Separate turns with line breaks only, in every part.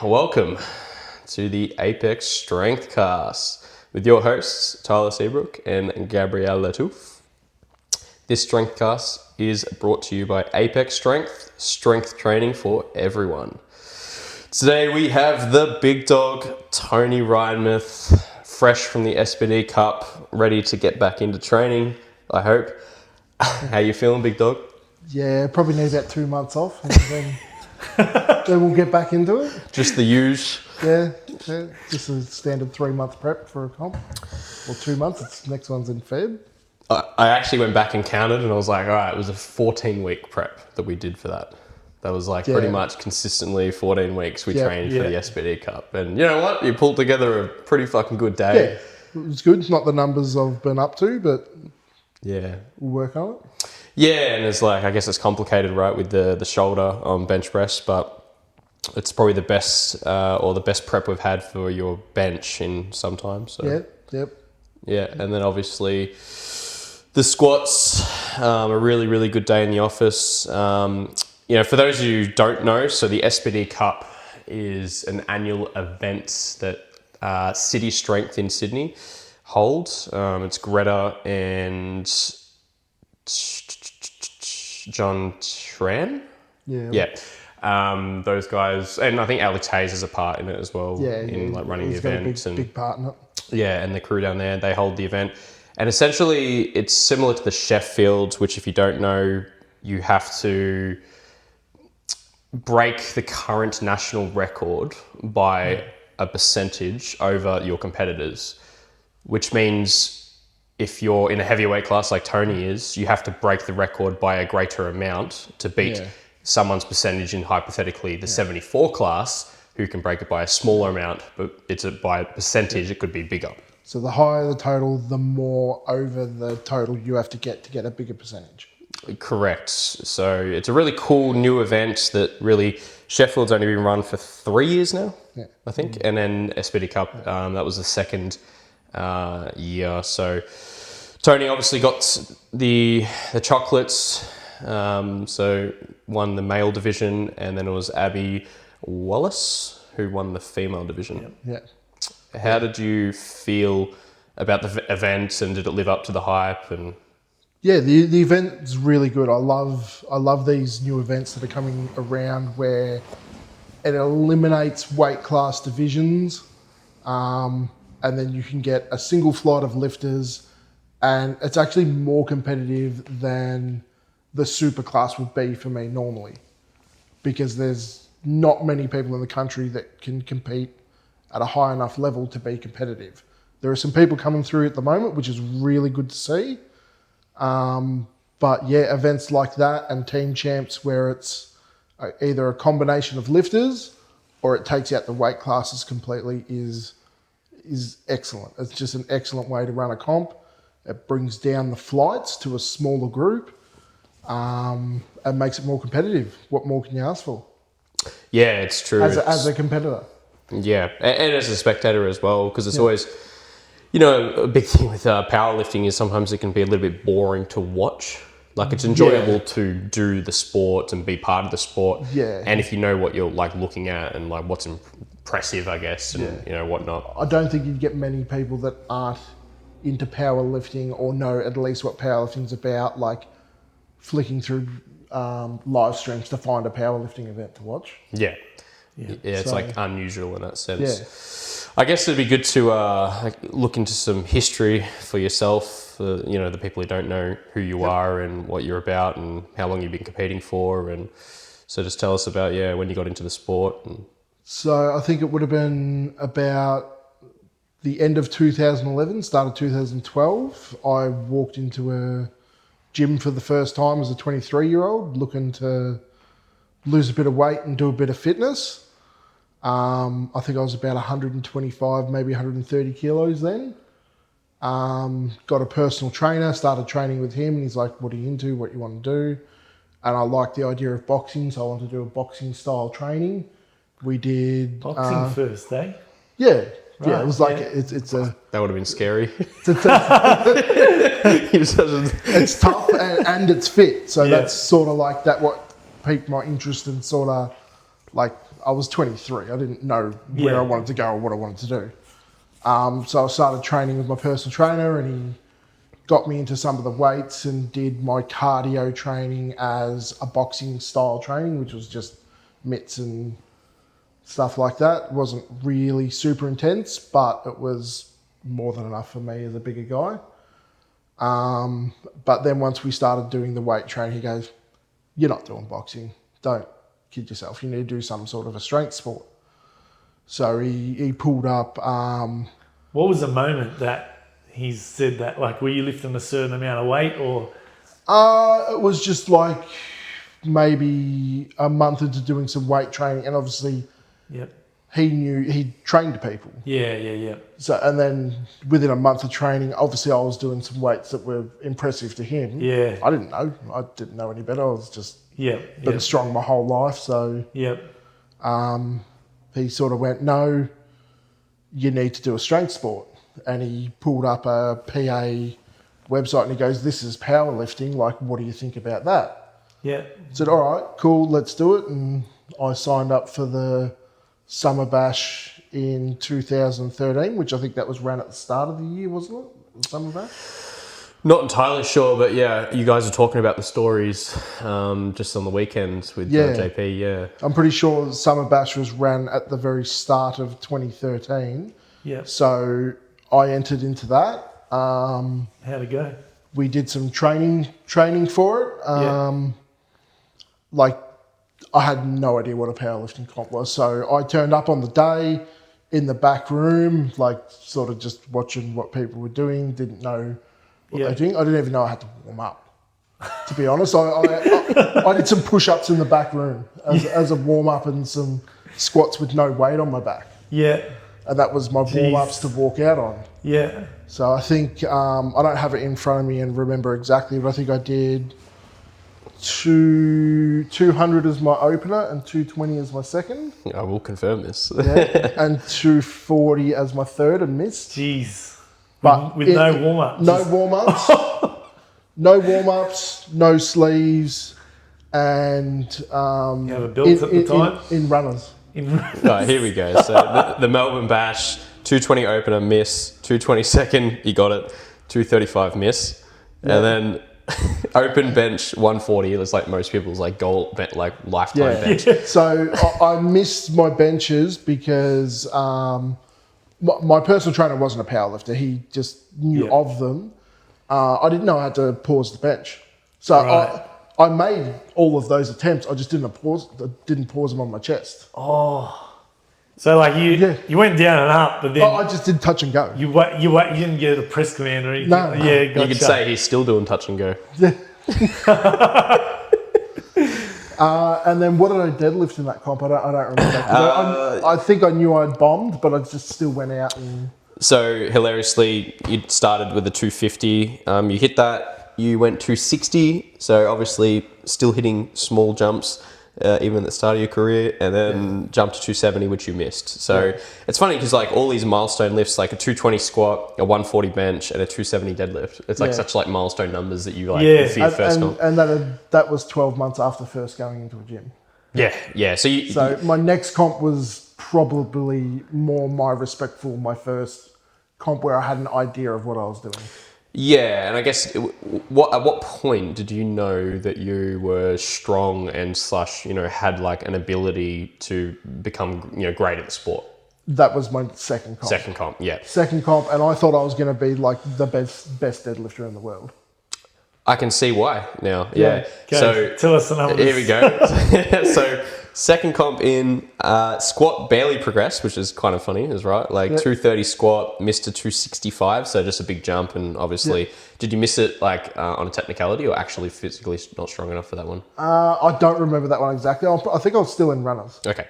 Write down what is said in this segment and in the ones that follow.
Welcome to the Apex Strengthcast with your hosts Tyler Seabrook and Gabriel Lattouf. This Strengthcast is brought to you by Apex strength training for everyone. Today we have the big dog, Tony Reinmuth, fresh from the SBD Cup, ready to get back into training, I hope. How you feeling, big dog?
Yeah, probably need about 2 months off and then we'll get back into it.
Just the use.
Yeah, just a standard 3-month prep for a comp. Or 2 months, next one's in Feb.
I actually went back and counted and I was like, all right, it was a 14-week prep that we did for that. That was like pretty much consistently 14 weeks we trained for the SBD Cup. And you know what? You pulled together a pretty fucking good day.
Yeah, it was good. It's not the numbers I've been up to, but
yeah,
we'll work on it.
Yeah, and it's like, I guess it's complicated, right, with the shoulder on bench press, but it's probably the best or the best prep we've had for your bench in some time. So. Yeah, and then obviously the squats, a really, really good day in the office. For those who don't know, so the SBD Cup is an annual event that City Strength in Sydney holds. It's Greta and John Tran? Yeah. Those guys, and I think Alex Hayes is a part in it as well, like running the event.
Big part in it.
Yeah, and the crew down there, they hold the event. And essentially, it's similar to the Sheffield, which if you don't know, you have to break the current national record by a percentage over your competitors, which means if you're in a heavyweight class like Tony is, you have to break the record by a greater amount to beat someone's percentage in hypothetically the 74 class, who can break it by a smaller amount, but by a percentage, it could be bigger.
So the higher the total, the more over the total you have to get a bigger percentage.
Correct. So it's a really cool new event that really Sheffield's only been run for 3 years now, I think. And then SBD Cup, that was the second year. So Tony obviously got the chocolates, so won the male division, and then it was Abby Wallace who won the female division. How did you feel about the event, and did it live up to the hype? And
the event's really good. I love these new events that are coming around where it eliminates weight class divisions, and then you can get a single flight of lifters, and it's actually more competitive than the super class would be for me normally, because there's not many people in the country that can compete at a high enough level to be competitive. There are some people coming through at the moment, which is really good to see. But yeah, events like that and team champs where it's either a combination of lifters or it takes out the weight classes completely is excellent. It's just an excellent way to run a comp. It brings down the flights to a smaller group, and makes it more competitive. What more can you ask for?
Yeah, it's true.
As a competitor.
Yeah, and as a spectator as well, because it's always, a big thing with powerlifting is sometimes it can be a little bit boring to watch. Like, it's enjoyable to do the sport and be part of the sport. Yeah. And if you know what you're like looking at and like what's impressive, I guess, and whatnot.
I don't think you'd get many people that aren't into powerlifting or know at least what powerlifting's about, like flicking through live streams to find a powerlifting event to watch.
Yeah, it's like unusual in that sense. I guess it'd be good to look into some history for yourself, the people who don't know who you are and what you're about and how long you've been competing for. And so just tell us about, when you got into the sport.
So I think it would have been about the end of 2011, start of 2012. I walked into a gym for the first time as a 23-year-old, looking to lose a bit of weight and do a bit of fitness. I think I was about 125, maybe 130 kilos then. Got a personal trainer, started training with him, and he's like, what are you into, what you want to do? And I liked the idea of boxing, so I wanted to do a boxing style training. We did...
Boxing first, eh?
Yeah. Right, yeah, it was like, it's a...
That would have been scary.
It's tough and it's fit. So that's sort of like that what piqued my interest and sort of like, I was 23. I didn't know where I wanted to go or what I wanted to do. So I started training with my personal trainer, and he got me into some of the weights and did my cardio training as a boxing style training, which was just mitts and stuff like that. It wasn't really super intense, but it was more than enough for me as a bigger guy. But then once we started doing the weight training, he goes, "You're not doing boxing. Don't kid yourself. You need to do some sort of a strength sport." So he pulled up...
what was the moment that he said that? Like, were you lifting a certain amount of weight, or?
It was just like maybe a month into doing some weight training, and obviously he knew he trained people.
Yeah.
So, and then within a month of training, obviously I was doing some weights that were impressive to him.
Yeah.
I didn't know any better. I was just been strong my whole life. So he sort of went, "No, you need to do a strength sport." And he pulled up a PA website and he goes, "This is powerlifting. Like, what do you think about that?"
Yeah.
I said, "All right, cool, let's do it." And I signed up for the Summer Bash in 2013, which I think that was ran at the start of the year, wasn't it? The Summer Bash?
Not entirely sure, but yeah, you guys are talking about the stories just on the weekends with JP, yeah.
I'm pretty sure the Summer Bash was ran at the very start of 2013.
Yeah.
So I entered into that.
How'd it go?
We did some training for it. Like, I had no idea what a powerlifting comp was. So I turned up on the day in the back room, like sort of just watching what people were doing, didn't know what they were doing. I didn't even know I had to warm up, to be honest. I did some push-ups in the back room as a warm-up and some squats with no weight on my back.
Yeah.
And that was my warm-ups to walk out on.
Yeah.
So I think, I don't have it in front of me and remember exactly, but I think I did 200 as my opener and 220 as my second.
I will confirm this.
And 240 as my third and missed.
Jeez.
But
with no warm-ups.
No warm-ups. No warm-ups, no sleeves, and
you have a build at the time?
In runners.
Right, here we go. So the Melbourne Bash, 220 opener, miss. 220 second, you got it. 235 miss. And then open bench 140. It was like most people's like goal, like lifetime bench.
So I missed my benches because my personal trainer wasn't a powerlifter. He just knew of them. I didn't know I had to pause the bench. So I made all of those attempts. I just didn't pause them on my chest.
Oh. So like you went down and up, but then
I just did touch and go.
You didn't get a press command or anything.
No.
Yeah, gotcha.
You could say he's still doing touch and go.
Yeah. And then what did I deadlift in that comp? I don't remember. I think I knew I'd bombed, but I just still went out and...
So hilariously, you started with a 250. You hit that. You went 260. So obviously still hitting small jumps. Even at the start of your career, and then jumped to 270, which you missed. So it's funny because like all these milestone lifts, like a 220 squat, a 140 bench, and a 270 deadlift. It's like such like milestone numbers that you like for your first comp.
And that was 12 months after first going into a gym.
Yeah. So
my next comp was probably more my respectful, my first comp where I had an idea of what I was doing.
Yeah, and I guess at what point did you know that you were strong and / had like an ability to become great at the sport?
That was my second comp.
Second comp, yeah.
Second comp, and I thought I was going to be like the best deadlifter in the world.
I can see why now. Yeah.
So tell us the numbers.
Here we go. So second comp in squat barely progressed, which is kind of funny, is right? Like 230 squat, missed to 265, so just a big jump. And obviously, did you miss it like on a technicality or actually physically not strong enough for that one?
I don't remember that one exactly. I think I was still in runners.
Okay.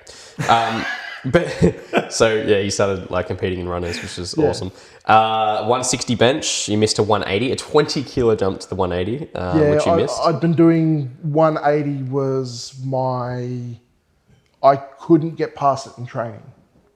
But so you started like competing in runners, which is awesome. 160 bench, you missed a 180, a 20 kilo jump to the 180, which you missed.
I'd been doing 180 was I couldn't get past it in training.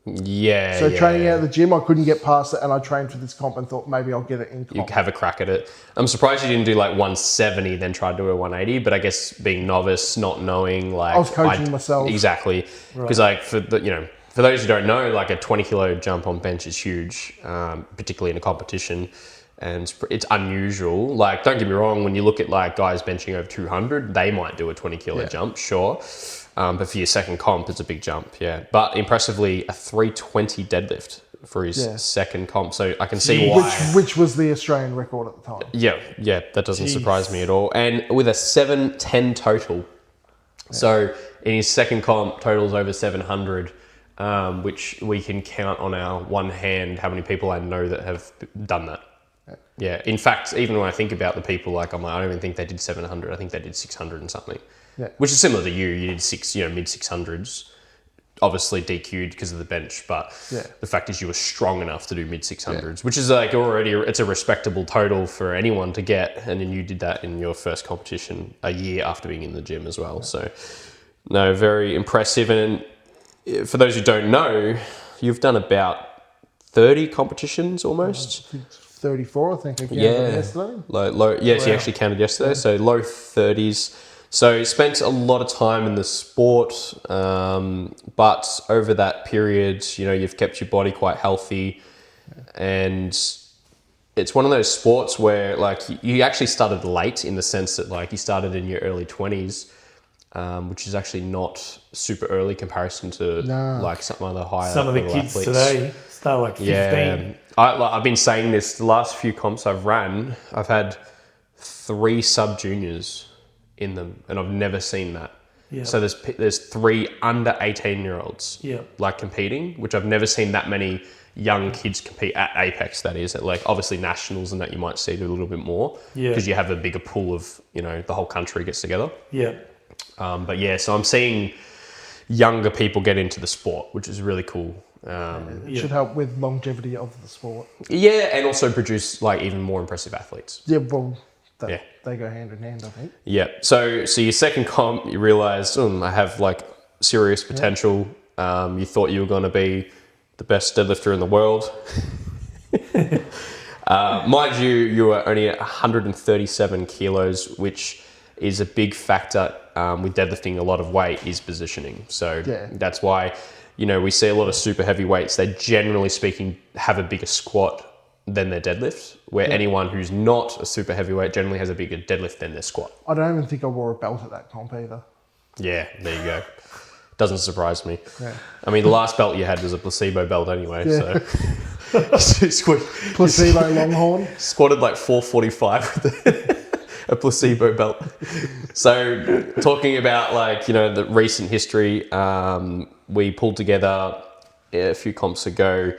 Yeah.
So training out of the gym, I couldn't get past it, and I trained for this comp and thought maybe I'll get it in comp.
You have a crack at it. I'm surprised you didn't do like 170, then try to do a 180. But I guess being novice, not knowing, like
I was coaching myself.
Exactly, because like for those who don't know, like a 20 kilo jump on bench is huge, particularly in a competition, and it's unusual. Like, don't get me wrong, when you look at like guys benching over 200, they might do a 20 kilo jump, sure. But for your second comp, it's a big jump, yeah. But impressively, a 320 deadlift for his second comp. So I can see why.
Which was the Australian record at the time.
Yeah, that doesn't surprise me at all. And with a 710 total. Yeah. So in his second comp, totals over 700, which we can count on our one hand how many people I know that have done that. Yeah. In fact, even when I think about the people, like I don't even think they did 700. I think they did 600 and something. Yeah. Which is similar to you. You did mid 600s, obviously DQ'd because of the bench, but the fact is you were strong enough to do mid 600s, which is like already, it's a respectable total for anyone to get. And then you did that in your first competition a year after being in the gym as well. So no, very impressive. And for those who don't know, you've done about 30 competitions almost.
34, I think I counted yesterday.
Low, yes, you actually counted yesterday. So low 30s. So spent a lot of time in the sport, but over that period, you've kept your body quite healthy, and it's one of those sports where like you actually started late in the sense that like you started in your early 20s, which is actually not super early comparison to like some of the higher
some of the kids
athletes
today start like 15.
Yeah, I've been saying this the last few comps I've ran. I've had 3 sub juniors in them, and I've never seen that. Yep. So there's 3 under 18-year-olds like competing, which I've never seen that many young kids compete at Apex. That is, at like obviously nationals, and that you might see do a little bit more because you have a bigger pool of the whole country gets together. Yeah. But yeah, so I'm seeing younger people get into the sport, which is really cool.
It should help with longevity of the sport.
Yeah, and also produce like even more impressive athletes.
Yeah, well. They go hand in hand, I think.
Yeah. So your second comp, you realised, I have like serious potential. Yeah. You thought you were going to be the best deadlifter in the world. Mind you, you were only at 137 kilos, which is a big factor with deadlifting a lot of weight is positioning. So that's why, we see a lot of super heavyweights. They generally speaking have a bigger squat than their deadlift, where anyone who's not a super heavyweight generally has a bigger deadlift than their squat.
I don't even think I wore a belt at that comp either.
Yeah, there you go. Doesn't surprise me. Yeah. I mean, the last belt you had was a placebo belt anyway, so...
Placebo Longhorn?
Squatted like 445 with a placebo belt. So, talking about like, the recent history, we pulled together a few comps ago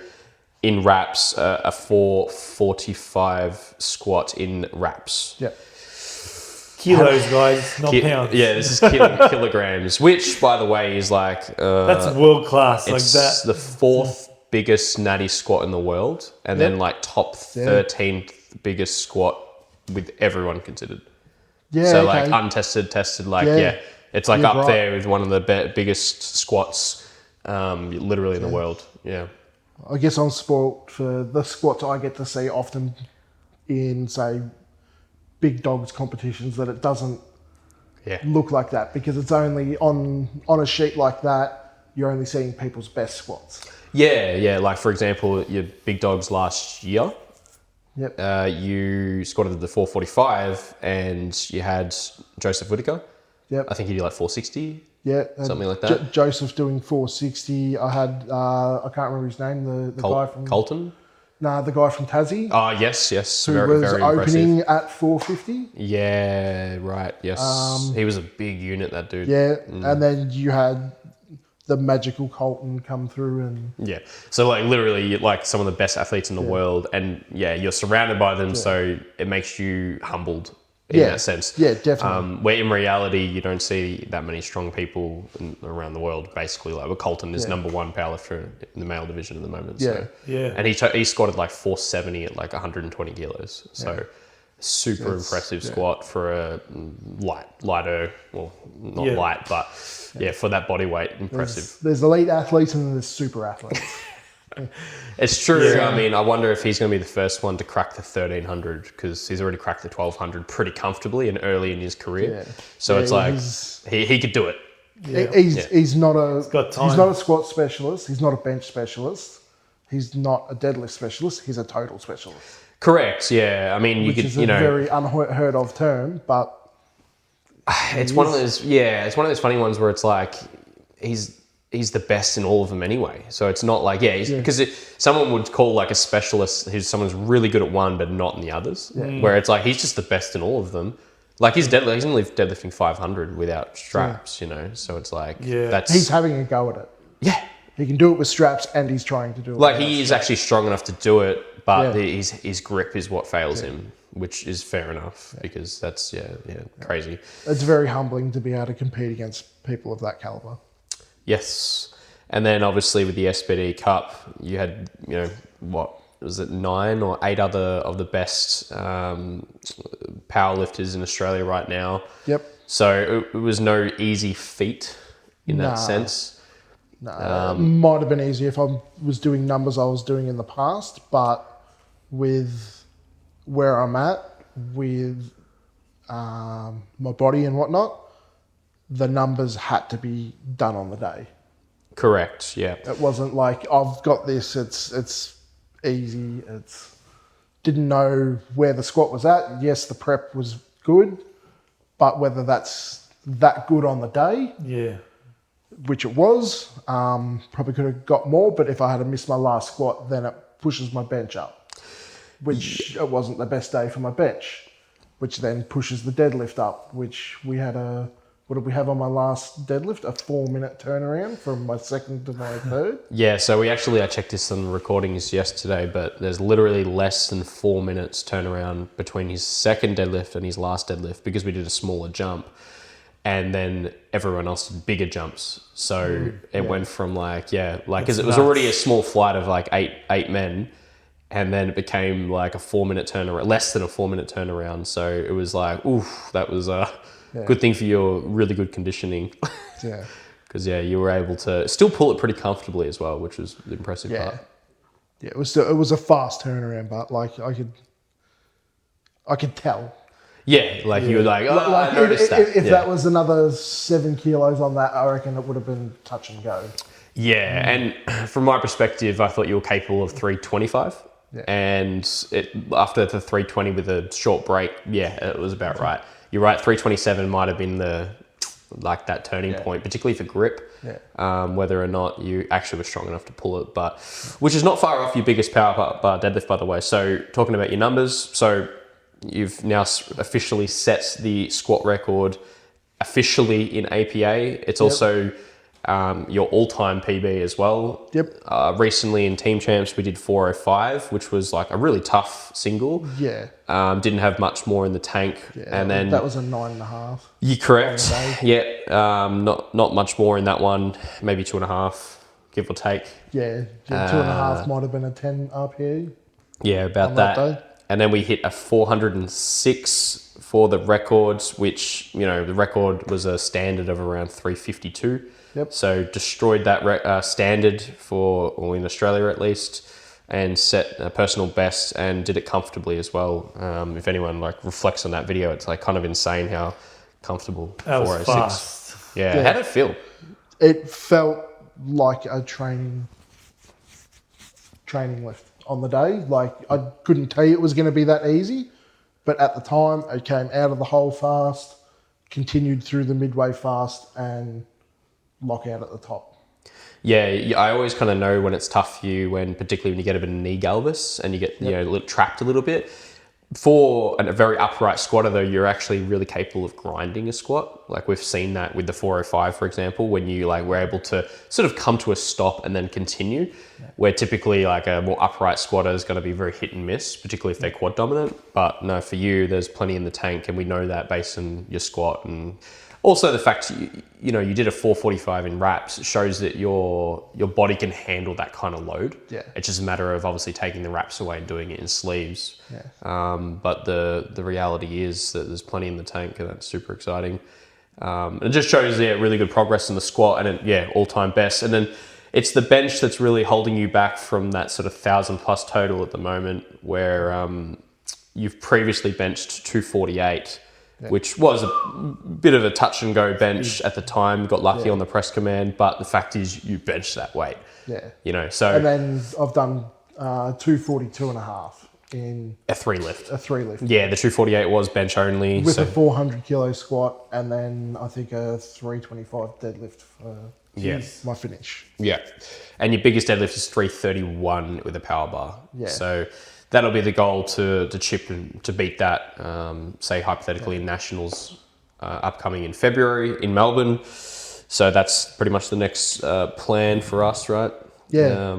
in reps, a 445 squat in reps.
Yeah.
Kilos, guys, not pounds.
Yeah, this is kilograms, which, by the way, is like...
that's world class.
It's
like that.
The 4th biggest natty squat in the world, and then like top 13th biggest squat with everyone considered. Yeah, so like untested, tested, like it's like up there with one of the biggest squats literally in the world. Yeah.
I guess I'm spoilt for the squats I get to see often in, say, big dogs competitions, that it doesn't look like that, because it's only on a sheet like that, you're only seeing people's best squats.
Yeah. Like, for example, your big dogs last year, you squatted the 445 and you had Joseph Whitaker. Yep. I think he did like 460.
Yeah,
something like that.
Joseph doing 460. I had I can't remember his name. The guy from
Colton.
No, the guy from Tassie.
Oh yes,
who
very,
was
very
opening
impressive.
At 450.
Yeah, right. Yes, he was a big unit, that dude.
Yeah, and then you had the magical Colton come through and
so like literally like some of the best athletes in the world, and you're surrounded by them, so it makes you humbled. In that sense.
Yeah, definitely.
Where in reality, you don't see that many strong people around the world, basically. Like, Colton is number 1 powerlifter in the male division at the moment. And he squatted like 470 at like 120 kilos. So Super impressive squat for a lighter, well, not light, but for that body weight, impressive.
There's elite athletes and there's super athletes.
It's true. I mean, I wonder if he's going to be the first one to crack the 1300 because he's already cracked the 1200 pretty comfortably and early in his career. Yeah. So it's like he could do it.
Yeah. He's not a squat specialist. He's not a bench specialist. He's not a deadlift specialist. He's a total specialist.
Correct. Yeah. I mean,
Which is a very unheard of term, but
it's one of those. Yeah, it's one of those funny ones where it's like he's the best in all of them anyway. So it's not like because someone would call like a specialist who's someone's really good at one but not in the others. Yeah. Where it's like he's just the best in all of them. Like he's only deadlifting 500 without straps, you know. So it's like
he's having a go at it.
Yeah,
he can do it with straps, and he's trying to do it.
Like he is actually strong enough to do it, but his grip is what fails him, which is fair enough because that's crazy.
It's very humbling to be able to compete against people of that caliber.
Yes, and then obviously with the SBD Cup, you had what was it 9 or 8 other of the best powerlifters in Australia right now.
Yep.
So it was no easy feat in that sense.
No, it might have been easier if I was doing numbers I was doing in the past, but with where I'm at with my body and whatnot, the numbers had to be done on the day.
Correct. Yeah.
It wasn't like I've got this. It's easy. Didn't know where the squat was at. Yes, the prep was good, but whether that's that good on the day, which it was, probably could have got more. But if I had missed my last squat, then it pushes my bench up, which it wasn't the best day for my bench, which then pushes the deadlift up, which we had what did we have on my last deadlift? A 4-minute turnaround from my second to my third.
Yeah, so I checked this on the recordings yesterday, but there's literally less than 4 minutes turnaround between his second deadlift and his last deadlift because we did a smaller jump. And then everyone else did bigger jumps. So it went from because it was already a small flight of like eight men. And then it became like a 4-minute turnaround, less than a 4-minute turnaround. So it was like, oof, that was good thing for your really good conditioning.
Yeah.
Because you were able to still pull it pretty comfortably as well, which was the impressive part.
Yeah, it was a fast turnaround, but like I could tell.
Yeah, you were like, I noticed that.
If that was another 7 kilos on that, I reckon it would have been touch and go.
Yeah, and from my perspective, I thought you were capable of 325. Yeah. And after the 320 with a short break, it was about right. You're right, 327 might have been that turning point, particularly for grip, whether or not you actually were strong enough to pull it, but which is not far off your biggest power bar deadlift, by the way. So talking about your numbers, so you've now officially set the squat record officially in APA. It's also your all-time PB as well.
Yep.
Recently in Team Champs, we did 405, which was like a really tough single.
Yeah.
Didn't have much more in the tank.
Yeah,
and then
that was a 9.5.
You're correct. Yeah. Not much more in that one. Maybe 2.5, give or take.
Yeah. 2.5 might have been a 10 RPE.
Yeah, about that. And then we hit a 406 for the records, which, the record was a standard of around 352.
Yep.
So destroyed that standard in Australia at least, and set a personal best and did it comfortably as well. If anyone reflects on that video, it's kind of insane how comfortable 406.
Fast.
Yeah. How did it feel?
It felt like a training lift on the day. I couldn't tell you it was going to be that easy, but at the time it came out of the hole fast, continued through the midway fast, and lock out at the top.
Yeah, I always kind of know when it's tough for you, particularly when you get a bit of knee galvis and you get trapped a little bit. For a very upright squatter, though, you're actually really capable of grinding a squat. We've seen that with the 405, for example, when you were able to sort of come to a stop and then continue. Yeah. Where typically a more upright squatter is going to be very hit and miss, particularly if they're quad dominant. But no, for you, there's plenty in the tank, and we know that based on your squat. And Also, the fact you did a 445 in reps shows that your body can handle that kind of load.
Yeah.
It's just a matter of obviously taking the reps away and doing it in sleeves.
Yeah.
But the reality is that there's plenty in the tank, and that's super exciting. It just shows really good progress in the squat, and all-time best. And then it's the bench that's really holding you back from that sort of 1,000 plus total at the moment, where you've previously benched 248. Yeah. Which was a bit of a touch and go bench at the time. Got lucky on the press command, but the fact is you benched that weight.
Yeah.
So.
And then I've done 242.5 in
a 3 lift.
A 3 lift.
Yeah, the 248 was bench only.
With a 400 kilo squat, and then I think a 325 deadlift for my finish.
Yeah. And your biggest deadlift is 331 with a power bar.
Yeah.
So that'll be the goal to chip and to beat that, say hypothetically in Nationals upcoming in February in Melbourne. So that's pretty much the next plan for us, right?
Yeah.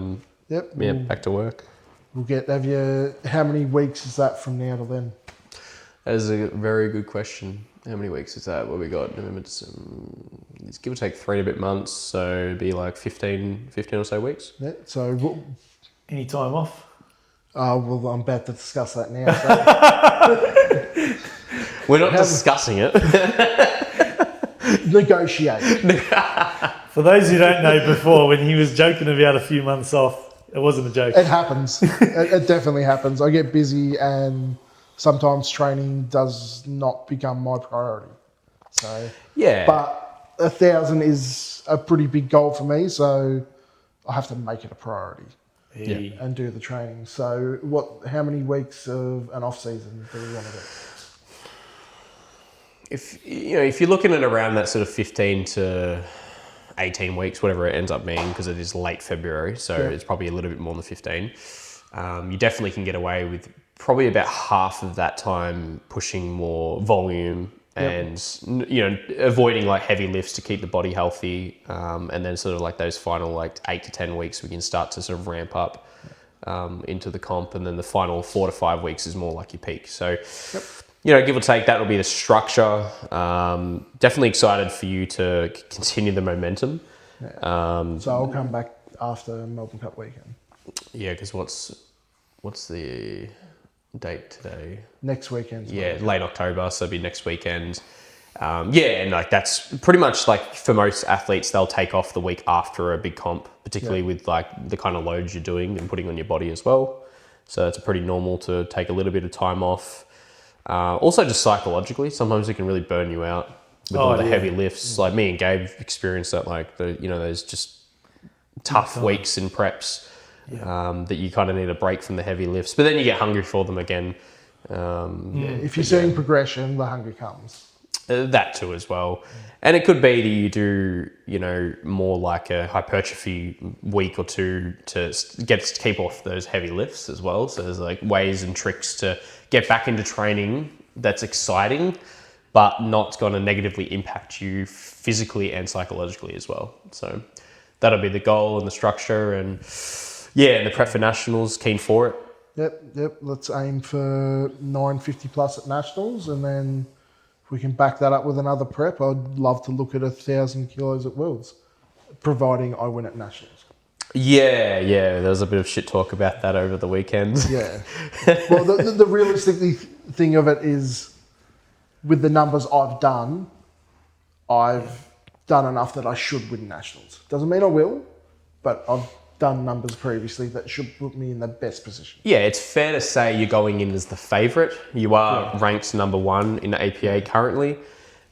Yep. Yeah, back to work.
How many weeks is that from now to then?
That is a very good question. How many weeks is that? What we got? November, December, it's give or take 3 and a bit months. So it'd be like 15 or so weeks.
Yeah. So
any time off?
Well, I'm about to discuss that now. So.
We're not discussing it.
Negotiate.
For those who don't know, before when he was joking about a few months off, it wasn't a joke.
It happens. It definitely happens. I get busy, and sometimes training does not become my priority. So but 1,000 is a pretty big goal for me, so I have to make it a priority. And do the training. So how many weeks of an off season do we want to do?
If you're looking at around that sort of 15 to 18 weeks, whatever it ends up being, because it is late February, so it's probably a little bit more than 15. You definitely can get away with probably about half of that time pushing more volume and avoiding like heavy lifts to keep the body healthy, and then sort of like those final like 8 to 10 weeks we can start to sort of ramp up into the comp, and then the final 4 to 5 weeks is more like your peak. So give or take, that'll be the structure. Definitely excited for you to continue the momentum.
So I'll come back after Melbourne Cup weekend.
Yeah, because what's the date today?
Next weekend.
Late October, so it'll be next weekend. And like that's pretty much like for most athletes, they'll take off the week after a big comp, particularly with like the kind of loads you're doing and putting on your body as well. So it's pretty normal to take a little bit of time off. Also just psychologically, sometimes it can really burn you out with all the heavy lifts. Like me and Gabe experienced that, like those just tough weeks in preps. That you kind of need a break from the heavy lifts, but then you get hungry for them again.
If you're seeing progression, the hunger comes.
That too as well. And it could be that you do, more like a hypertrophy week or two to keep off those heavy lifts as well. So there's like ways and tricks to get back into training that's exciting, but not going to negatively impact you physically and psychologically as well. So that'll be the goal and the structure, and and the prep for Nationals, keen for it.
Yep. Let's aim for 950 plus at Nationals, and then if we can back that up with another prep, I'd love to look at 1,000 kilos at Worlds, providing I win at Nationals.
Yeah. There was a bit of shit talk about that over the weekend.
Yeah. Well, the realistic thing of it is, with the numbers I've done enough that I should win Nationals. Doesn't mean I will, but I've done numbers previously that should put me in the best position. Yeah,
it's fair to say you're going in as the favourite. You are ranked number 1 in the APA currently.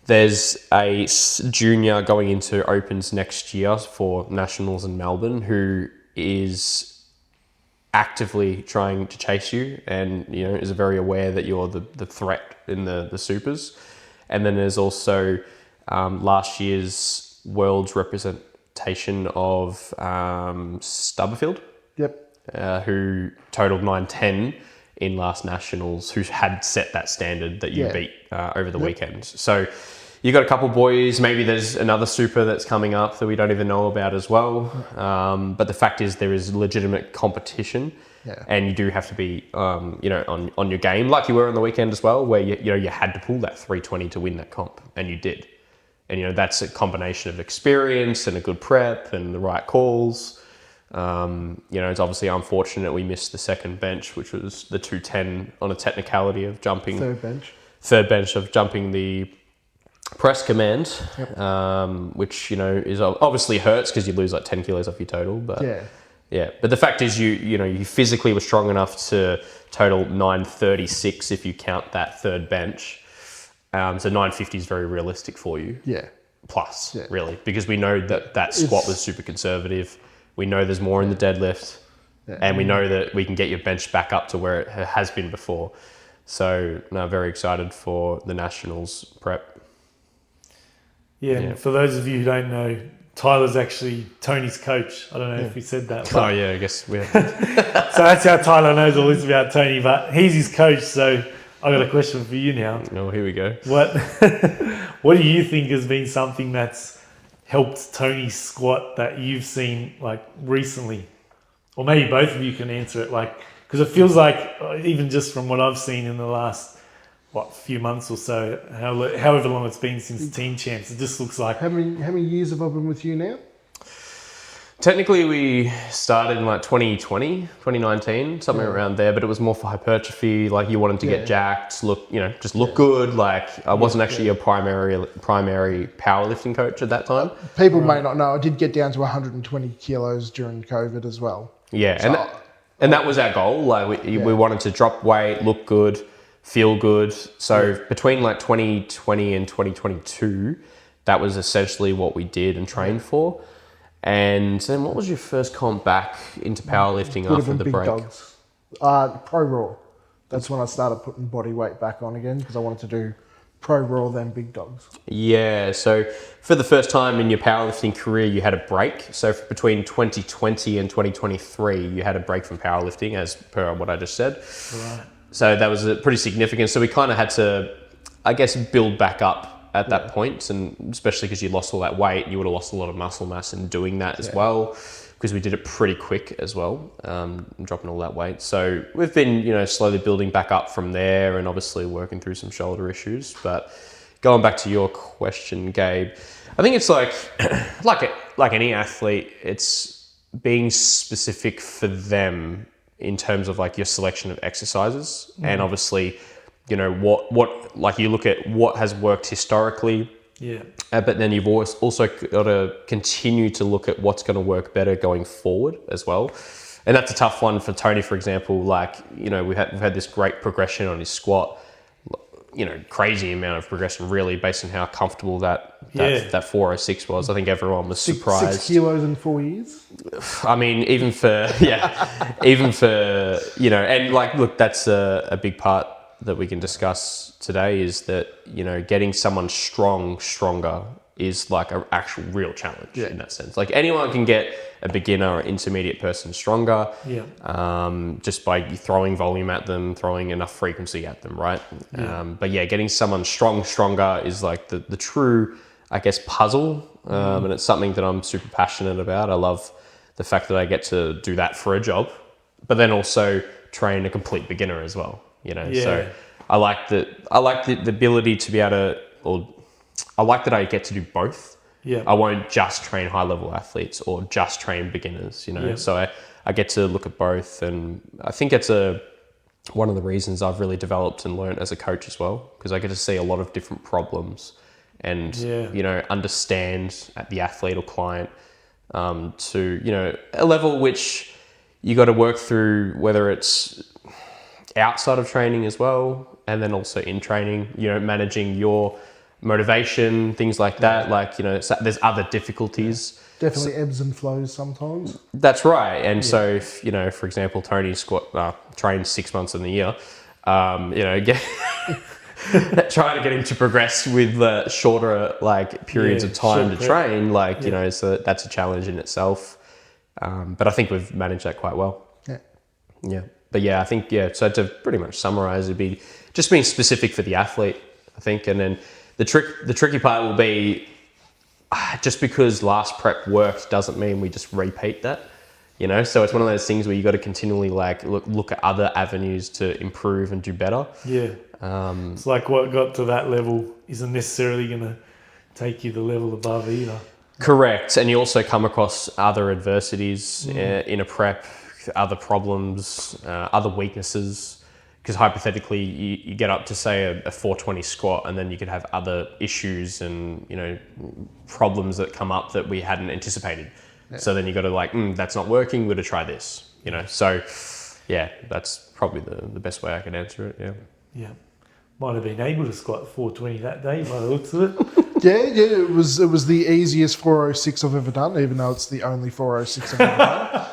There's a junior going into Opens next year for Nationals in Melbourne who is actively trying to chase you and, is very aware that you're the threat in the supers. And then there's also last year's Worlds representation of Stubberfield.
Yep.
Who totaled 910 in last Nationals, who had set that standard that you beat over the weekend. So you got a couple boys, maybe there's another super that's coming up that we don't even know about as well. But the fact is there is legitimate competition. And you do have to be, on your game, like you were on the weekend as well, where you had to pull that 320 to win that comp, and you did. And, that's a combination of experience and a good prep and the right calls. It's obviously unfortunate we missed the second bench, which was the 210 on a technicality of jumping. Third bench of jumping the press command, which, is obviously hurts because you lose like 10 kilos off your total. But yeah. But the fact is you physically were strong enough to total 936 if you count that third bench. So 950 is very realistic for you.
Yeah.
Plus, really, because we know that squat was super conservative. We know there's more in the deadlift, and we know that we can get your bench back up to where it has been before. So, very excited for the Nationals prep.
Yeah, and for those of you who don't know, Tyler's actually Tony's coach. I don't know if we said that.
Oh, yeah, I guess we have.
So that's how Tyler knows all this about Tony, but he's his coach, so I got a question for you now.
Oh, here we go.
What do you think has been something that's helped Tony's squat that you've seen like recently? Or maybe both of you can answer it, because it feels like, even just from what I've seen in the last few months or so, however long it's been since Team Champs, it just looks like...
How many years have I been with you now?
Technically, we started in 2020, 2019, something around there, but it was more for hypertrophy. Like, you wanted to get jacked, just look good. Like, I wasn't actually a primary powerlifting coach at that time.
People may not know, I did get down to 120 kilos during COVID as well.
Yeah, so, and that was our goal. Like, we wanted to drop weight, look good, feel good. So between 2020 and 2022, that was essentially what we did and trained for. And then what was your first comp back into powerlifting after the break?
Dogs. Pro Raw. That's when I started putting body weight back on again, because I wanted to do Pro Raw then Big Dogs.
Yeah, so for the first time in your powerlifting career, you had a break. So between 2020 and 2023, you had a break from powerlifting, as per what I just said. Right. So that was pretty significant. So we kind of had to, I guess, build back up at that point, and especially because you lost all that weight, you would have lost a lot of muscle mass in doing that as well, because we did it pretty quick as well, dropping all that weight. So we've been, slowly building back up from there, and obviously working through some shoulder issues. But going back to your question, Gabe, I think it's like any athlete, it's being specific for them in terms of like your selection of exercises, and obviously, what like you look at what has worked historically, but then you've also got to continue to look at what's going to work better going forward as well. And that's a tough one for Tony, for example. Like, we've had this great progression on his squat, crazy amount of progression, really, based on how comfortable that 406 was. I think everyone was surprised.
6 kilos in 4 years.
I mean, even for and look, that's a big part that we can discuss today, is that, getting someone stronger is like an actual real challenge in that sense. Like, anyone can get a beginner or intermediate person stronger just by throwing volume at them, throwing enough frequency at them, right? But getting someone stronger is like the true, I guess, puzzle. And it's something that I'm super passionate about. I love the fact that I get to do that for a job, but then also train a complete beginner as well. So I like the ability to be able to, or I like that I get to do both. I won't just train high level athletes or just train beginners, so I get to look at both. And I think it's one of the reasons I've really developed and learned as a coach as well, because I get to see a lot of different problems and, understand the athlete or client to, a level which you got to work through, whether it's outside of training as well, and then also in training, managing your motivation, things like that. Like, there's other difficulties.
Definitely ebbs and flows sometimes.
That's right. And so if, for example, Tony trains 6 months in the year, trying to get him to progress with shorter periods of time to train, so that's a challenge in itself. But I think we've managed that quite well. But I think, so to pretty much summarize, it'd be just being specific for the athlete, I think. And then the tricky part will be, just because last prep worked doesn't mean we just repeat that, So it's one of those things where you got to continually look at other avenues to improve and do better.
It's like what got to that level isn't necessarily going to take you the level above either.
Correct. And you also come across other adversities in a prep, other problems, other weaknesses. Because hypothetically, you get up to, say, a 420 squat, and then you could have other issues and, problems that come up that we hadn't anticipated. Yeah. So then you got to like, that's not working, we're going to try this, So, yeah, that's probably the best way I can answer it, yeah.
Yeah. Might have been able to squat 420 that day by the looks of it.
Yeah, it was the easiest 406 I've ever done, even though it's the only 406 I've ever done.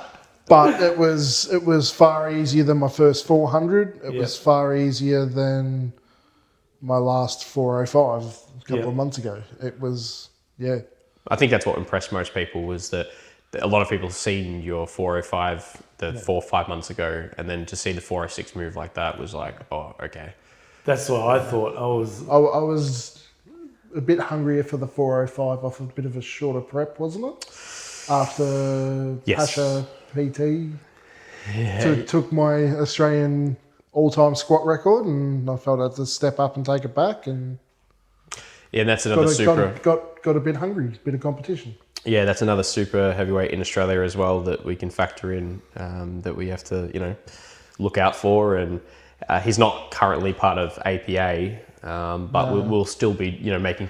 But it was far easier than my first 400. It was far easier than my last 405 a couple of months ago. It was,
I think that's what impressed most people, was that a lot of people seen your 405 4 or 5 months ago, and then to see the 406 move like that was like, oh, okay.
That's what I thought. I
was a bit hungrier for the 405 off a bit of a shorter prep, wasn't it? After Pasha PT took my Australian all-time squat record, and I felt I had to step up and take it back, and
that's another
got a bit hungry, a bit of competition.
Yeah, that's another super heavyweight in Australia as well that we can factor in, that we have to look out for, and he's not currently part of APA, but we'll still be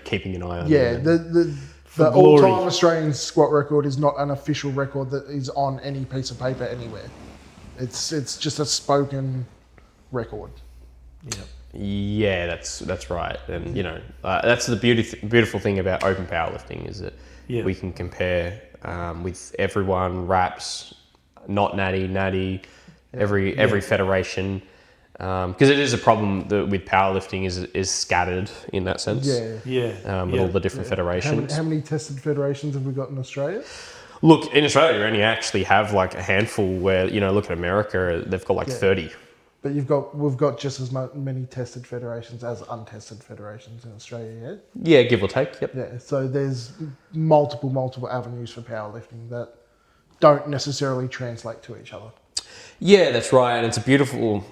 keeping an eye on him.
The all-time Australian squat record is not an official record that is on any piece of paper anywhere. It's just a spoken record.
Yeah, that's right, and that's the beautiful thing about open powerlifting, is that we can compare with everyone, wraps, not natty, every federation. Because it is a problem with powerlifting is scattered in that sense. With all the different federations.
How many tested federations have we got in Australia?
Look, in Australia, we only actually have like a handful. Where look at America, they've got like 30.
But we've got just as many tested federations as untested federations in Australia.
Yeah, give or take. Yep.
Yeah. So there's multiple avenues for powerlifting that don't necessarily translate to each other.
Yeah, that's right. And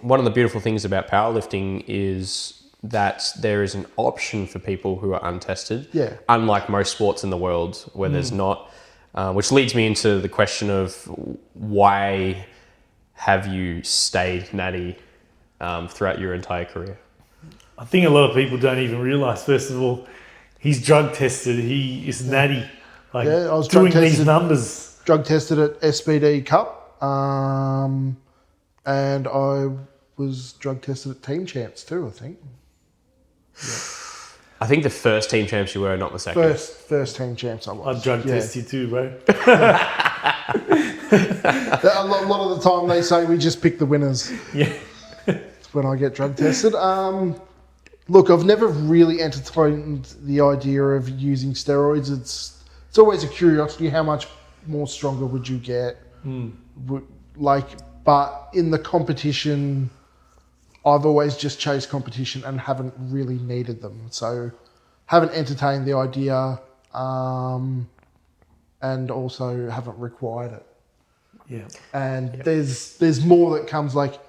one of the beautiful things about powerlifting is that there is an option for people who are untested.
Yeah.
Unlike most sports in the world where there's not, which leads me into the question of why have you stayed natty throughout your entire career?
I think a lot of people don't even realise, first of all, he's drug tested, he is natty. I was doing these numbers.
Drug tested at SBD Cup. And I was drug tested at Team Champs too, I think.
I think the first Team Champs you were, not the second.
First Team Champs I was.
I'd drug test you too, bro.
A lot of the time they say we just pick the winners.
Yeah.
It's when I get drug tested. Look, I've never really entertained the idea of using steroids. It's always a curiosity. How much more stronger would you get? But in the competition, I've always just chased competition and haven't really needed them. So haven't entertained the idea, and also haven't required it.
Yeah. And
there's more that comes, like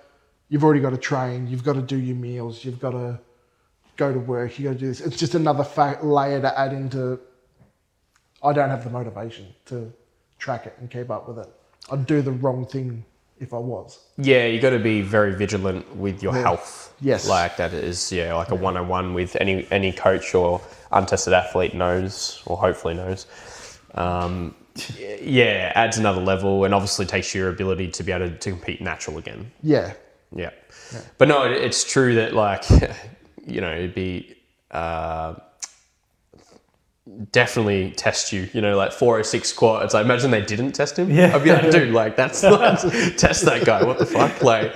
you've already got to train, you've got to do your meals, you've got to go to work, you got to do this. It's just another layer to add into. I don't have the motivation to track it and keep up with it. I'd do the wrong thing if I was.
Yeah, you got to be very vigilant with your health.
Yes.
Like that is, like a 101 with any coach or untested athlete knows, or hopefully knows. Adds another level, and obviously takes your ability to be able to compete natural again.
Yeah.
But no, it's true that it'd be... definitely test you, like 406 squat. It's like, imagine they didn't test him.
Yeah.
I'd be like, dude, that's test that guy. What the fuck? So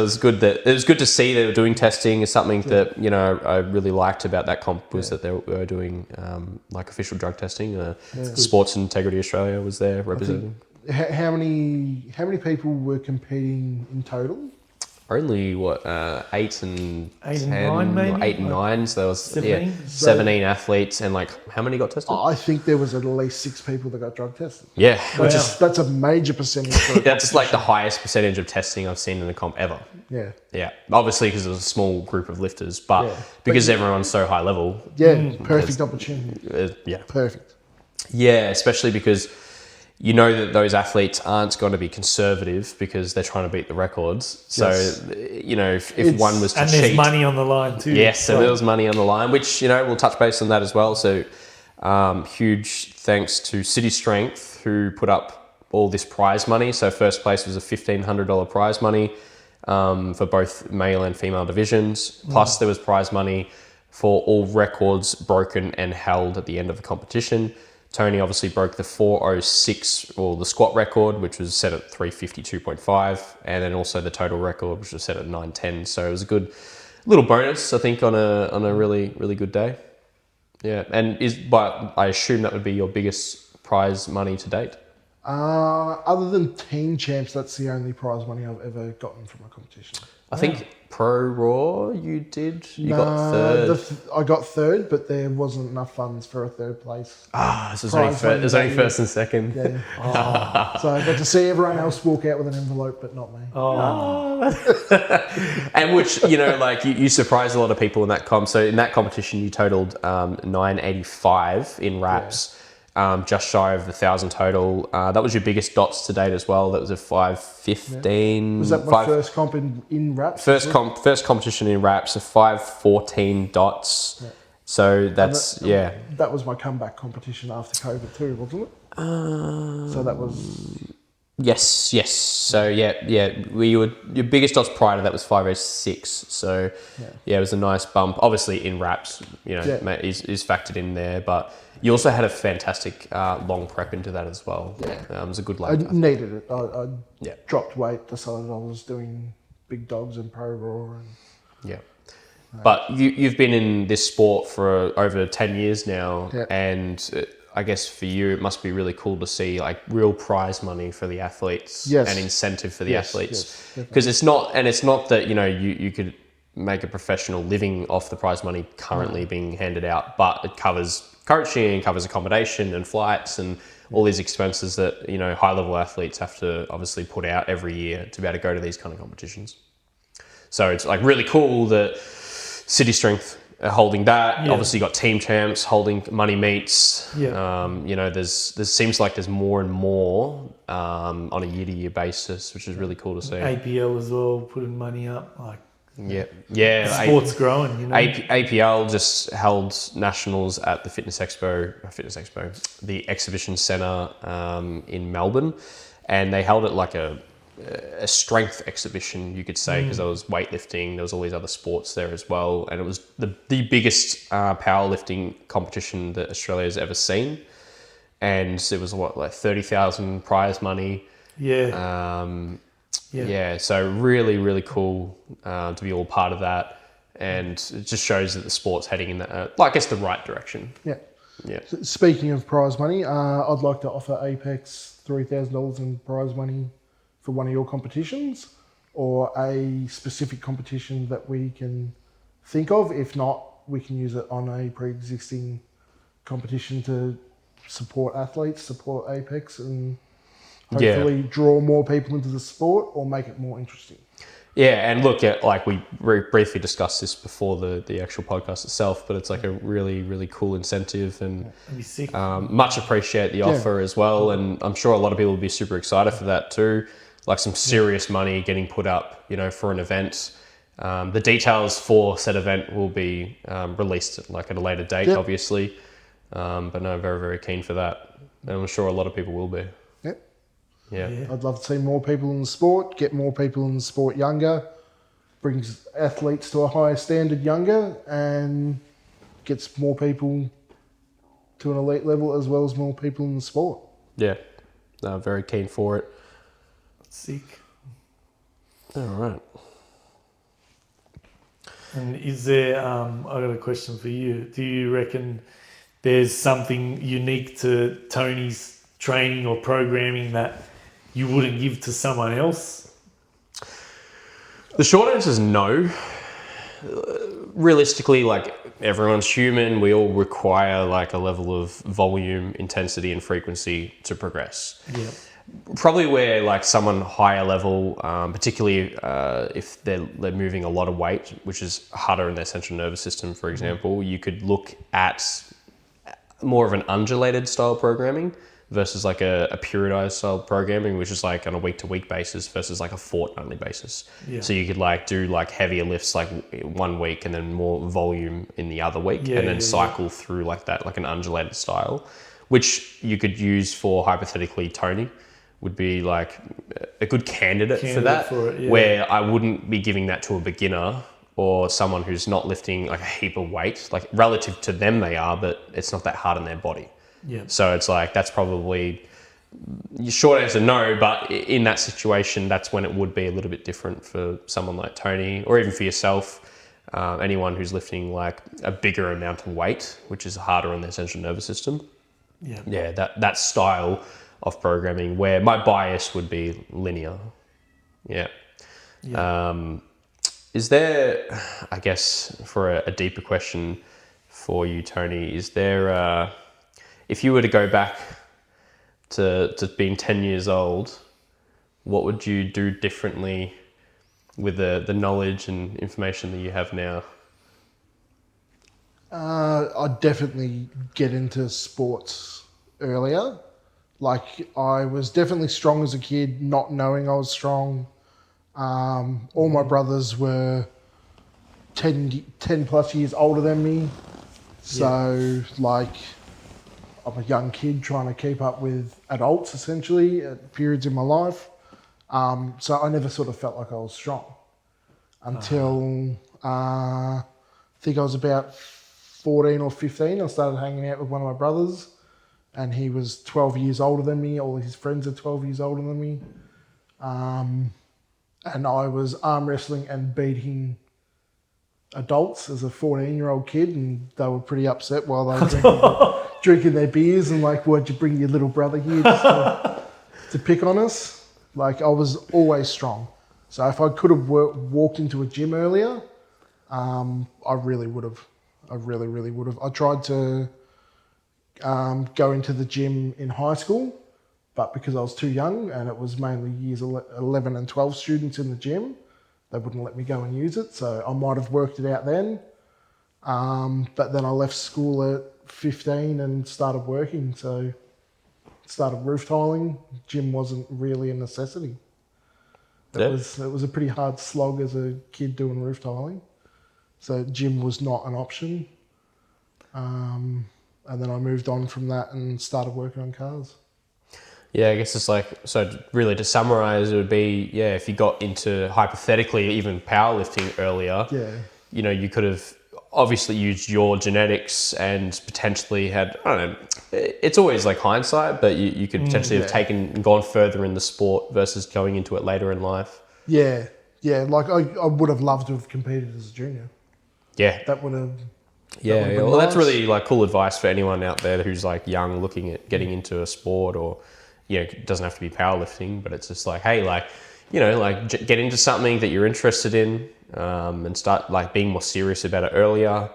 it's good to see they were doing testing. Is something that, I really liked about that comp was that they were doing official drug testing. Sports Integrity Australia was there representing.
How many people were competing in total?
only 8 and 10,
9 maybe?
or 8 and 9. So there was
17?
17 athletes, and like how many got tested?
I think there was at least 6 people that got drug tested.
Yeah, which
Wow.
is
That's a major percentage. For a
that's like the
competition.
highest percentage of testing I've seen in a comp ever.
Yeah.
Yeah, obviously because it was a small group of lifters, but
Yeah.
because everyone's so high level,
Yeah. Perfect opportunity.
yeah.
Perfect.
Yeah, especially because you know that those athletes aren't going to be conservative because they're trying to beat the records. So,
Yes.
you know, if one was to
And
cheat...
there's money on the line too.
Yes, and
Right.
there was money on the line, which, you know, we'll touch base on that as well. So, huge thanks to City Strength, who put up all this prize money. So first place was a $1,500 prize money for both male and female divisions. Plus there was prize money for all records broken and held at the end of the competition. Tony obviously broke the 406, or the squat record, which was set at 352.5, and then also the total record, which was set at 910. So it was a good little bonus, I think, on a really, really good day. Yeah, but I assume that would be your biggest prize money to date.
Other than team champs, that's the only prize money I've ever gotten from a competition.
I think Pro Raw you did. You got third.
I got third, but there wasn't enough funds for a third place.
So there's only first and second.
Yeah. So I got to see everyone else walk out with an envelope, but not me.
And which, you know, like you surprised a lot of people in that comp. So in that competition, you totaled 985 in reps. Just shy of 1,000 total. That was your biggest dots to date as well. That was a 515.
Was that my first comp in reps?
First competition in reps, a 514 dots. Yeah. So that's
That was my comeback competition after COVID too, wasn't it? So that was.
Yes. So your biggest dots prior to that was 506. So it was a nice bump. Obviously in reps, you know, is factored in there, but you also had a fantastic long prep into that as well. Yeah, it was a good leg.
I needed it. I dropped weight, decided I was doing big dogs and pro raw.
But you've been in this sport for over 10 years now, and I guess for you it must be really cool to see like real prize money for the athletes and incentive for the athletes, because it's not that, you know, you could make a professional living off the prize money currently being handed out, but it covers coaching, covers accommodation and flights and all these expenses that, you know, high level athletes have to obviously put out every year to be able to go to these kind of competitions. So it's like really cool that City Strength are holding that. Obviously got team champs holding money meets. You know, there seems like there's more and more on a year to year basis, which is really cool to see.
APL as well, putting money up.
Sport's
growing, you know.
APL just held nationals at the the exhibition centre in Melbourne, and they held it like a strength exhibition, you could say, because there was weightlifting, there was all these other sports there as well, and it was the biggest powerlifting competition that Australia's ever seen, and it was like 30,000 prize money. So really, really cool to be all part of that, and it just shows that the sport's heading in that, I guess, the right direction. So
speaking of prize money, I'd like to offer Apex $3,000 in prize money for one of your competitions, or a specific competition that we can think of. If not, we can use it on a pre-existing competition to support athletes, support Apex, and hopefully draw more people into the sport or make it more interesting.
Yeah, and look, like we briefly discussed this before the actual podcast itself, but it's like a really, really cool incentive, and much appreciate the offer as well. And I'm sure a lot of people will be super excited for that too. Like some serious money getting put up, you know, for an event. The details for said event will be released like at a later date, obviously. But no, very, very keen for that. And I'm sure a lot of people will be.
I'd love to see more people in the sport, get more people in the sport younger, brings athletes to a higher standard younger, and gets more people to an elite level, as well as more people in the sport.
Yeah, no, very keen for it.
Sick.
All right.
And is there, I got a question for you. Do you reckon there's something unique to Tony's training or programming that you wouldn't give to someone else?
The short answer is no. Realistically, like, everyone's human. We all require like a level of volume, intensity, and frequency to progress.
Yeah.
Probably where like someone higher level, particularly if they're moving a lot of weight, which is harder in their central nervous system, for example, you could look at more of an undulated style programming versus like a periodized style programming, which is like on a week-to-week basis versus like a fortnightly basis.
Yeah.
So you could like do like heavier lifts like 1 week and then more volume in the other week, and then cycle through like that, like an undulated style, which you could use for hypothetically Tony would be like a good candidate for that, where I wouldn't be giving that to a beginner or someone who's not lifting like a heap of weight. Like relative to them they are, but it's not that hard on their body.
Yeah.
So it's like, that's probably, your short answer no, but in that situation, that's when it would be a little bit different for someone like Tony, or even for yourself, anyone who's lifting like a bigger amount of weight, which is harder on their central nervous system. Yeah, that style of programming, where my bias would be linear. Yeah. Is there, I guess, for a deeper question for you, Tony, is there, if you were to go back to being 10 years old, what would you do differently with the knowledge and information that you have now?
I'd definitely get into sports earlier. Like, I was definitely strong as a kid, not knowing I was strong. All my brothers were 10 plus years older than me. So, like, I'm a young kid trying to keep up with adults, essentially, at periods in my life. So I never sort of felt like I was strong until I think I was about 14 or 15. I started hanging out with one of my brothers, and he was 12 years older than me. All his friends are 12 years older than me. And I was arm wrestling and beating adults as a 14-year-old kid, and they were pretty upset while they were drinking their beers and like, why'd you bring your little brother here just to pick on us? Like, I was always strong. So if I could have walked into a gym earlier, I really would have. I really, really would have. I tried to go into the gym in high school, but because I was too young and it was mainly years 11 and 12 students in the gym, they wouldn't let me go and use it. So I might have worked it out then. But then I left school at 15 and started working. So started roof tiling. Gym wasn't really a necessity. It was a pretty hard slog as a kid doing roof tiling. So gym was not an option. And then I moved on from that and started working on cars.
Yeah, I guess it's like, so really to summarize, it would be, if you got into hypothetically even powerlifting earlier, you know, you could have obviously used your genetics and potentially had, I don't know, it's always like hindsight, but you could potentially have taken and gone further in the sport versus going into it later in life.
Yeah, like I would have loved to have competed as a junior.
Yeah.
That would have...
Well, that's really like cool advice for anyone out there who's like young, looking at getting into a sport, or, it doesn't have to be powerlifting, but it's just like, hey, like, like get into something that you're interested in, and start like being more serious about it earlier.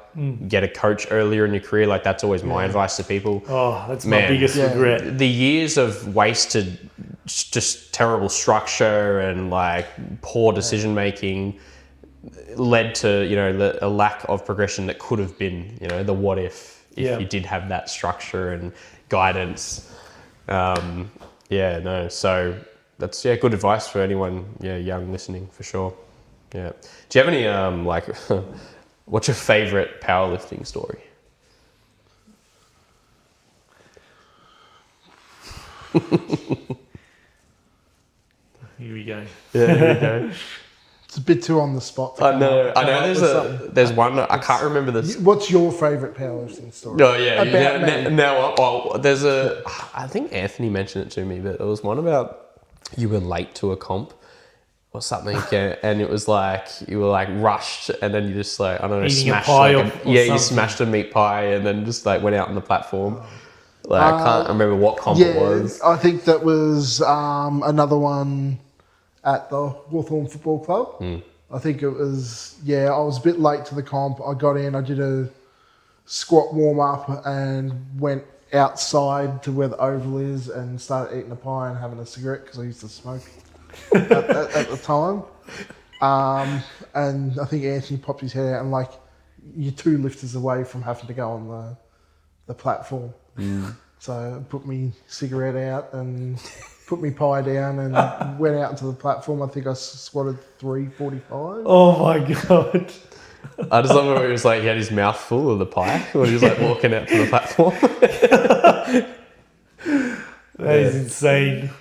Get a coach earlier in your career. Like, that's always my advice to people.
Oh, that's my biggest regret.
The years of wasted, just terrible structure and like poor decision making led to, a lack of progression that could have been, the what if you did have that structure and guidance. So that's good advice for anyone young listening, for sure. Do you have any like what's your favorite powerlifting story?
Here we go.
It's a bit too on the spot.
I know. There's one. I can't remember this.
What's your favourite powerlifting story?
Oh yeah. Now, there's a. I think Anthony mentioned it to me, but it was one about you were late to a comp or something, and it was like you were like rushed, and then you just like, I don't know,
eating
smashed
a pie
you smashed a meat pie, and then just like went out on the platform. Like, I can't remember what comp it was.
I think that was another one at the Hawthorn Football Club. I think it was, I was a bit late to the comp. I got in, I did a squat warm up and went outside to where the oval is and started eating a pie and having a cigarette because I used to smoke at the time. And I think Anthony popped his head out and like, you're 2 lifters away from having to go on the platform. So I put me cigarette out and put me pie down and went out into the platform. I think I squatted 345.
Oh my God.
I just love it. It was like he had his mouth full of the pie when he was like walking out to the platform.
That is insane.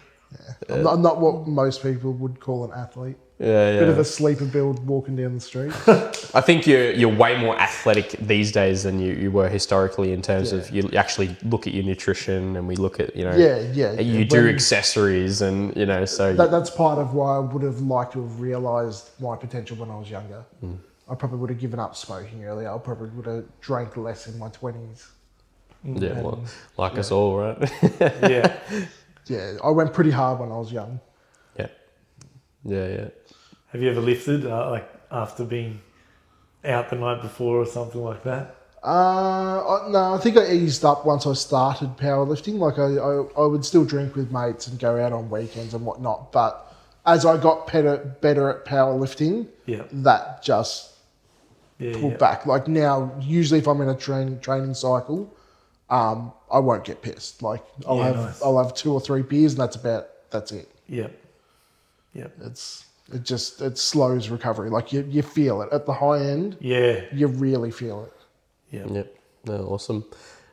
Yeah. I'm not what most people would call an athlete.
Yeah.
Bit of a sleeper build walking down the street.
I think you're way more athletic these days than you were historically in terms of you actually look at your nutrition and we look at, you do accessories and, so...
That's part of why I would have liked to have realised my potential when I was younger. I probably would have given up smoking earlier. I probably would have drank less in my 20s.
Yeah, well, like us all, right?
Yeah.
Yeah, I went pretty hard when I was young.
Yeah.
Have you ever lifted like after being out the night before or something like that?
No, I think I eased up once I started powerlifting. Like I would still drink with mates and go out on weekends and whatnot. But as I got better at powerlifting, that just pulled back. Like now, usually if I'm in a training cycle, I won't get pissed. Like I'll have 2 or 3 beers and that's it.
Yep.
It slows recovery. Like you feel it at the high end.
Yeah.
You really feel it.
Yep. No, awesome.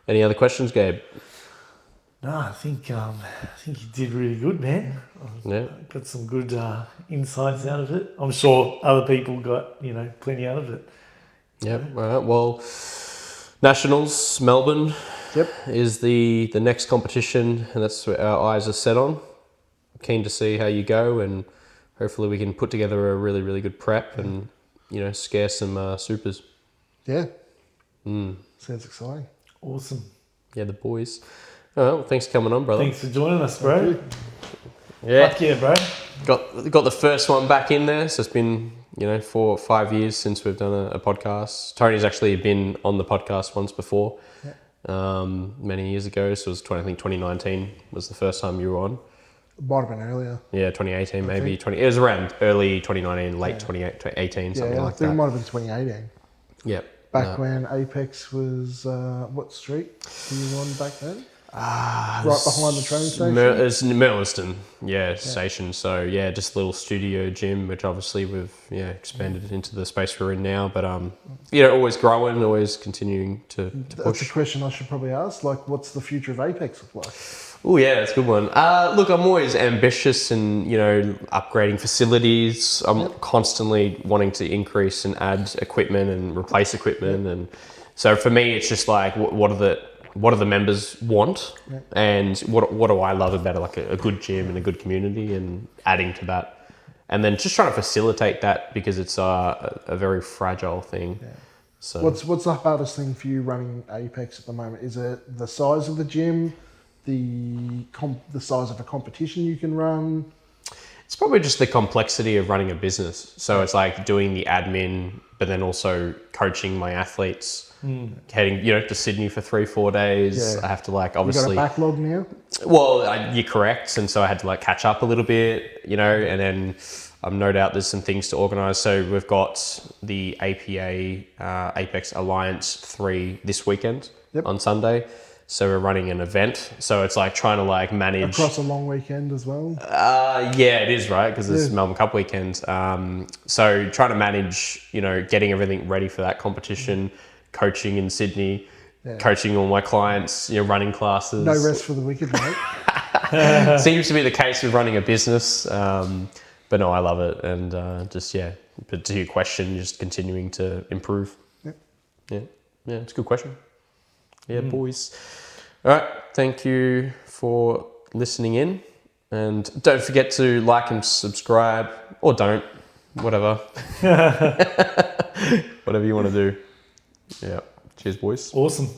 Any other questions, Gabe?
No, I think you did really good, man.
Yeah.
Got some good insights out of it. I'm sure other people got plenty out of it.
Yep. All right. Well, Nationals Melbourne.
Yep.
Is the next competition, and that's what our eyes are set on. Keen to see how you go, and hopefully we can put together a really, really good prep and, scare some supers.
Yeah. Sounds exciting.
Awesome.
Yeah, the boys. All right, well, thanks for coming on, brother.
Thanks for joining us, bro.
Yeah.
Fuck yeah, bro.
Got the first one back in there, so it's been, 4 or 5 years since we've done a podcast. Tony's actually been on the podcast once before, many years ago. So it was 2019 was the first time you were on.
Might have been earlier.
Yeah, 2018 maybe. It was around early 2019, late 2018, something like that.
I think it might have been 2018.
Yep.
Back when Apex was, what street were you on back then? Right behind the train station?
It's Merliston, station. So, just a little studio gym, which obviously we've expanded into the space we're in now. But, always growing, always continuing to push.
That's a question I should probably ask. Like, what's the future of Apex look like?
Oh, yeah, that's a good one. Look, I'm always ambitious and, upgrading facilities. I'm constantly wanting to increase and add equipment and replace equipment. And so for me, it's just like, what do the members want? And what do I love about it? Like a good gym and a good community and adding to that. And then just trying to facilitate that because it's a very fragile thing. Yeah. So
what's the hardest thing for you running Apex at the moment? Is it the size of the gym? The size of a competition you can run?
It's probably just the complexity of running a business. So it's like doing the admin, but then also coaching my athletes, heading to Sydney for 3-4 days. I have to obviously.
You got a backlog now?
Well, you're correct, and so I had to catch up a little bit, and then no doubt there's some things to organise. So we've got the APA Apex Alliance 3 this weekend on Sunday. So we're running an event. So it's trying to manage
across a long weekend as well.
Yeah, it is, right? Because it's Melbourne Cup weekend. So trying to manage, getting everything ready for that competition, coaching in Sydney, coaching all my clients, running classes.
No rest for the wicked, mate.
Seems to be the case with running a business. But no, I love it. And but to your question, just continuing to improve. Yeah, it's a good question. Yeah, boys. All right. Thank you for listening in. And don't forget to like and subscribe. Or don't. Whatever. Whatever you want to do. Yeah. Cheers, boys.
Awesome.